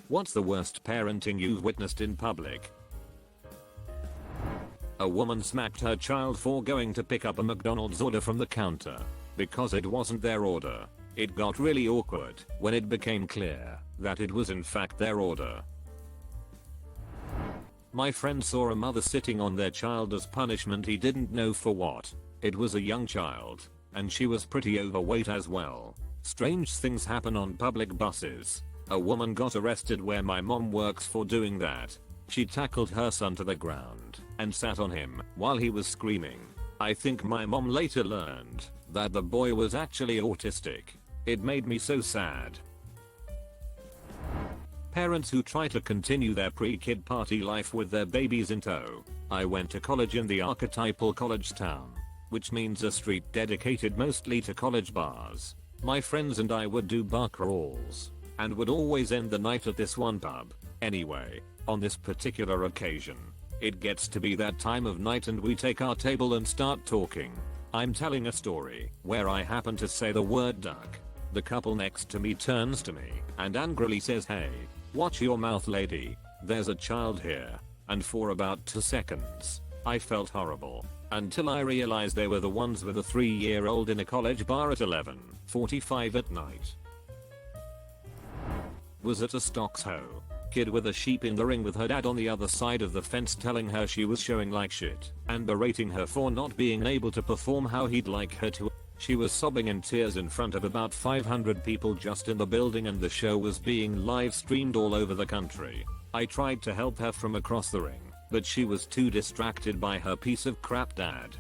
What's the worst parenting you've witnessed in public? A woman smacked her child for going to pick up a McDonald's order from the counter because it wasn't their order. It got really awkward when it became clear that it was in fact their order. My friend saw a mother sitting on their child as punishment, he didn't know for what. It was a young child, and she was pretty overweight as well. Strange things happen on public buses. A woman got arrested where my mom works for doing that. She tackled her son to the ground and sat on him while he was screaming. I think my mom later learned that the boy was actually autistic. It made me so sad. Parents who try to continue their pre-kid party life with their babies in tow. I went to college in the archetypal college town, which means a street dedicated mostly to college bars. My friends and I would do bar crawls and would always end the night at this one pub. Anyway, on this particular occasion, it gets to be that time of night and we take our table and start talking. I'm telling a story where I happen to say the word duck. The couple next to me turns to me and angrily says, "Hey, watch your mouth, lady. There's a child here." And for about 2 seconds, I felt horrible until I realized they were the ones with a 3-year-old in a college bar at 11:45 at night. Was at a Stocks Hoe Kid with a sheep in the ring with her dad on the other side of the fence telling her she was showing like shit and berating her for not being able to perform how he'd like her to. She was sobbing in tears in front of about 500 people just in the building, and the show was being live streamed all over the country. I tried to help her from across the ring, but she was too distracted by her piece of crap dad.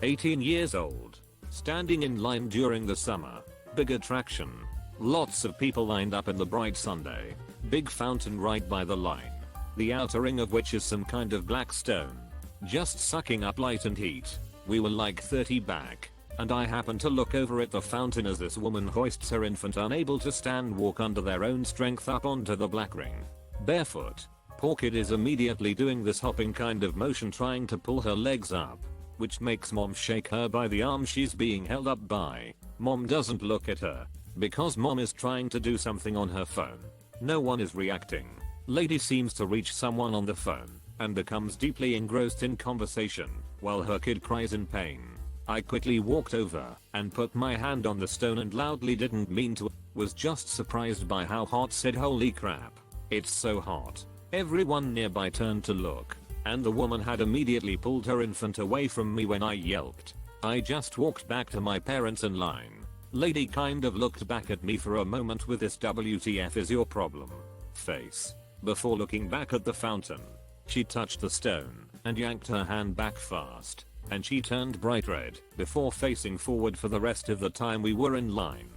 18 years old. Standing in line during the summer. Big attraction. Lots of people lined up in the bright Sunday. Big fountain right by the line. The outer ring of which is some kind of black stone, just sucking up light and heat. We were like 30 back, and I happened to look over at the fountain as this woman hoists her infant unable to stand walk under their own strength up onto the black ring. Barefoot. Poor kid is immediately doing this hopping kind of motion trying to pull her legs up, which makes mom shake her by the arm she's being held up by. Mom doesn't look at her because mom is trying to do something on her phone. No one is reacting. Lady seems to reach someone on the phone and becomes deeply engrossed in conversation while her kid cries in pain. I quickly walked over and put my hand on the stone and loudly, didn't mean to, was just surprised by how hot, said holy crap. It's so hot. Everyone nearby turned to look, and the woman had immediately pulled her infant away from me when I yelped. I just walked back to my parents in line. Lady kind of looked back at me for a moment with this "WTF is your problem" face, before looking back at the fountain. She touched the stone and yanked her hand back fast, and she turned bright red before facing forward for the rest of the time we were in line.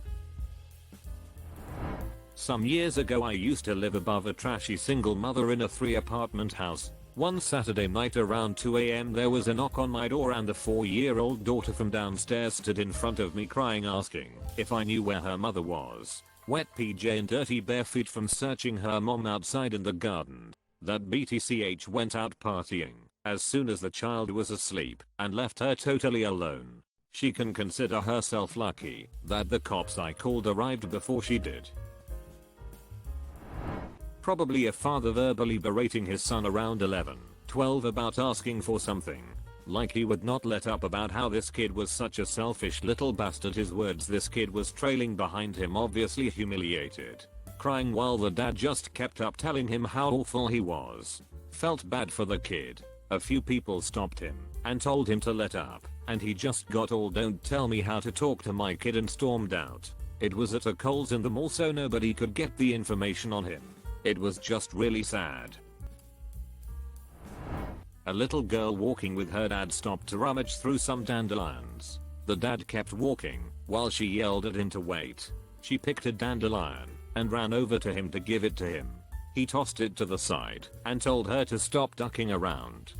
Some years ago I used to live above a trashy single mother in a 3-apartment house. One Saturday night around 2 AM there was a knock on my door and the 4-year-old daughter from downstairs stood in front of me crying, asking if I knew where her mother was. Wet PJ and dirty bare feet from searching her mom outside in the garden. That BTCH went out partying as soon as the child was asleep and left her totally alone. She can consider herself lucky that the cops I called arrived before she did. Probably a father verbally berating his son around 11-12 about asking for something. Like he would not let up about how this kid was such a selfish little bastard. His words, this kid was trailing behind him, obviously humiliated, crying while the dad just kept up telling him how awful he was. Felt bad for the kid. A few people stopped him and told him to let up, and he just got all "don't tell me how to talk to my kid" and stormed out. It was at a Kohl's in the mall, so nobody could get the information on him. It was just really sad. A little girl walking with her dad stopped to rummage through some dandelions. The dad kept walking while she yelled at him to wait. She picked a dandelion and ran over to him to give it to him. He tossed it to the side and told her to stop ducking around.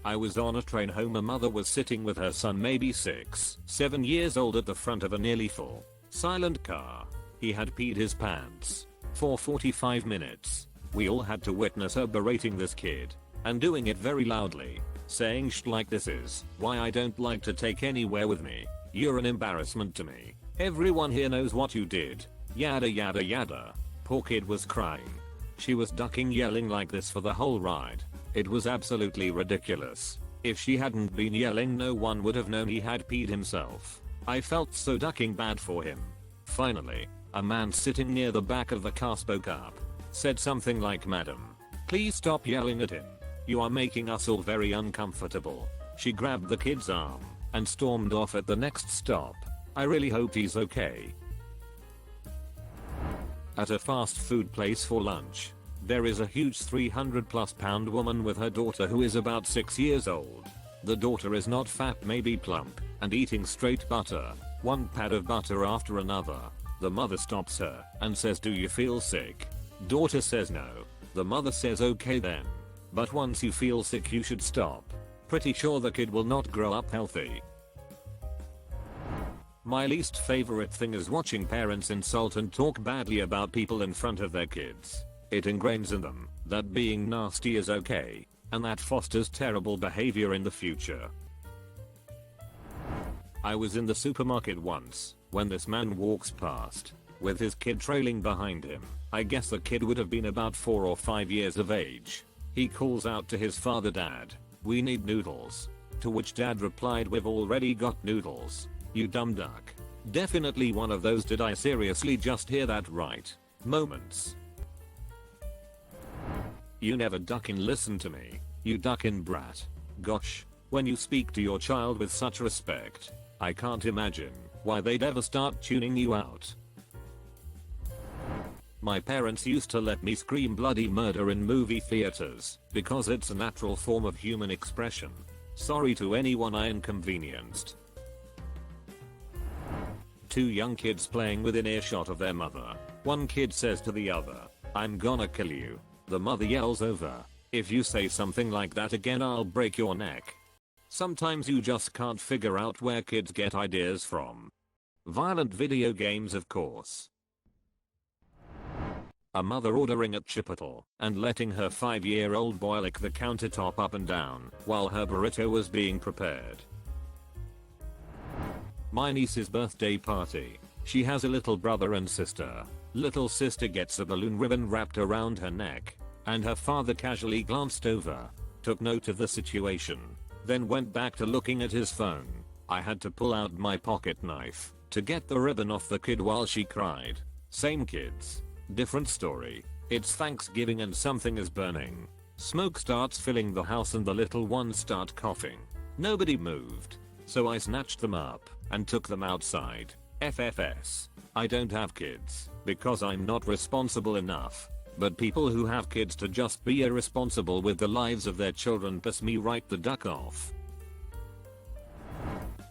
I was on a train home. A mother was sitting with her son, maybe 6-7 years old, at the front of a nearly full, silent car. He had peed his pants. For 45 minutes, we all had to witness her berating this kid and doing it very loudly, saying shit like, "This is why I don't like to take anywhere with me. You're an embarrassment to me." Everyone here knows what you did. Yada yada yada. Poor kid was crying. She was ducking yelling like this for the whole ride. It was absolutely ridiculous. If she hadn't been yelling, no one would have known he had peed himself. I felt so ducking bad for him. Finally, a man sitting near the back of the car spoke up. Said something like, "Madam, please stop yelling at him. You are making us all very uncomfortable." She grabbed the kid's arm and stormed off at the next stop. I really hope he's okay. At a fast food place for lunch, there is a huge 300+ pound woman with her daughter who is about 6 years old. The daughter is not fat, maybe plump, and eating straight butter, one pat of butter after another. The mother stops her and says, "Do you feel sick?" Daughter says no. The mother says, "Okay then. But once you feel sick you should stop. Pretty sure the kid will not grow up healthy." My least favorite thing is watching parents insult and talk badly about people in front of their kids. It ingrains in them that being nasty is okay, and that fosters terrible behavior in the future. I was in the supermarket once when this man walks past with his kid trailing behind him. I guess the kid would have been about 4 or 5 years of age. He calls out to his father, "Dad, we need noodles." To which dad replied, "We've already got noodles, you dumb duck." Definitely one of those "did I seriously just hear that right" moments. You never duck in, listen to me, you duck in brat. Gosh, when you speak to your child with such respect, I can't imagine why they'd ever start tuning you out. My parents used to let me scream bloody murder in movie theaters because it's a natural form of human expression. Sorry to anyone I inconvenienced. Two young kids playing within earshot of their mother. One kid says to the other, "I'm gonna kill you." The mother yells over, "If you say something like that again, I'll break your neck." Sometimes you just can't figure out where kids get ideas from. Violent video games, of course. A mother ordering at Chipotle and letting her 5-year-old boy lick the countertop up and down while her burrito was being prepared. My niece's birthday party. She has a little brother and sister. Little sister gets a balloon ribbon wrapped around her neck, and her father casually glanced over, took note of the situation, then went back to looking at his phone. I had to pull out my pocket knife to get the ribbon off the kid while she cried. Same kids, different story. It's Thanksgiving and something is burning. Smoke starts filling the house and the little ones start coughing. Nobody moved, so I snatched them up and took them outside. FFS. I don't have kids because I'm not responsible enough. But people who have kids to just be irresponsible with the lives of their children piss me right the duck off.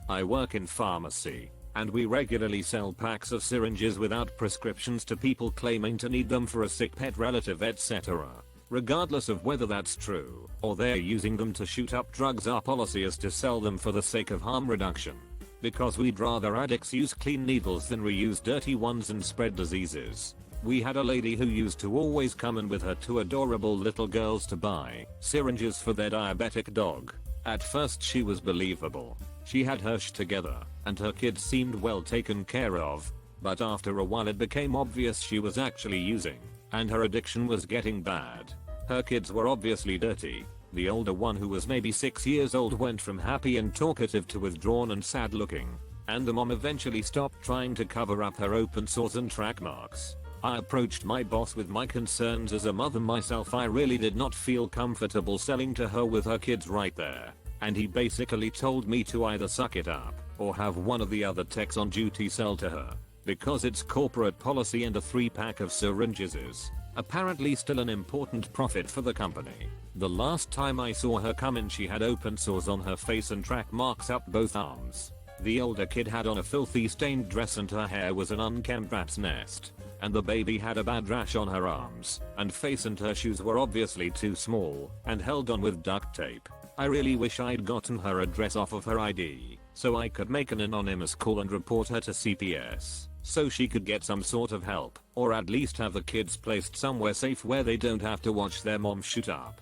I work in pharmacy, and we regularly sell packs of syringes without prescriptions to people claiming to need them for a sick pet relative, etc. Regardless of whether that's true or they're using them to shoot up drugs, our policy is to sell them for the sake of harm reduction. Because we'd rather addicts use clean needles than reuse dirty ones and spread diseases. We had a lady who used to always come in with her 2 adorable little girls to buy syringes for their diabetic dog. At first she was believable. She had her shit together, and her kids seemed well taken care of. But after a while it became obvious she was actually using, and her addiction was getting bad. Her kids were obviously dirty. The older one, who was maybe 6 years old, went from happy and talkative to withdrawn and sad looking. And the mom eventually stopped trying to cover up her open sores and track marks. I approached my boss with my concerns. As a mother myself, I really did not feel comfortable selling to her with her kids right there. And he basically told me to either suck it up or have one of the other techs on duty sell to her. Because it's corporate policy and a 3-pack of syringes is apparently still an important profit for the company. The last time I saw her come in, she had open sores on her face and track marks up both arms. The older kid had on a filthy stained dress and her hair was an unkempt rat's nest. And the baby had a bad rash on her arms and face, and her shoes were obviously too small and held on with duct tape. I really wish I'd gotten her address off of her ID so I could make an anonymous call and report her to CPS so she could get some sort of help, or at least have the kids placed somewhere safe where they don't have to watch their mom shoot up.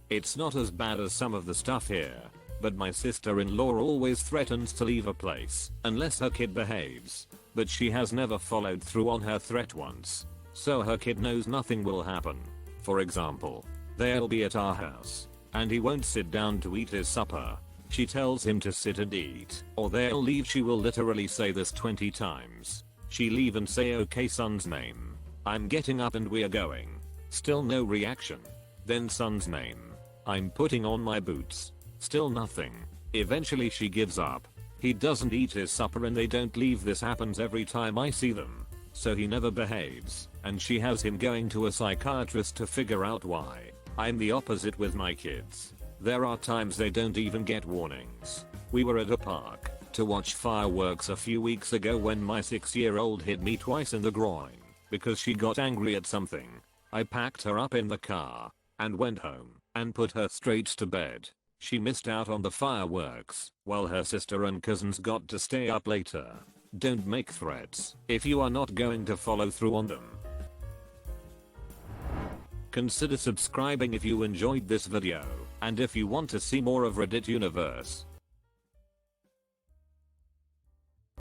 It's not as bad as some of the stuff here. but my sister-in-law always threatens to leave a place unless her kid behaves, but she has never followed through on her threat once, so her kid knows nothing will happen. For example, they'll be at our house, and he won't sit down to eat his supper. She tells him to sit and eat, or they'll leave. She will literally say this 20 times. She'll leave and say okay son's name. I'm getting up and we're going. Still no reaction. Then son's name. I'm putting on my boots. Still nothing. Eventually she gives up. He doesn't eat his supper and they don't leave. This happens every time I see them. So he never behaves, and she has him going to a psychiatrist to figure out why. I'm the opposite with my kids. There are times they don't even get warnings. We were at a park to watch fireworks a few weeks ago when my 6-year-old hit me twice in the groin because she got angry at something. I packed her up in the car and went home and put her straight to bed. She missed out on the fireworks while her sister and cousins got to stay up later. Don't make threats if you are not going to follow through on them. Consider subscribing if you enjoyed this video, and if you want to see more of Reddit Universe,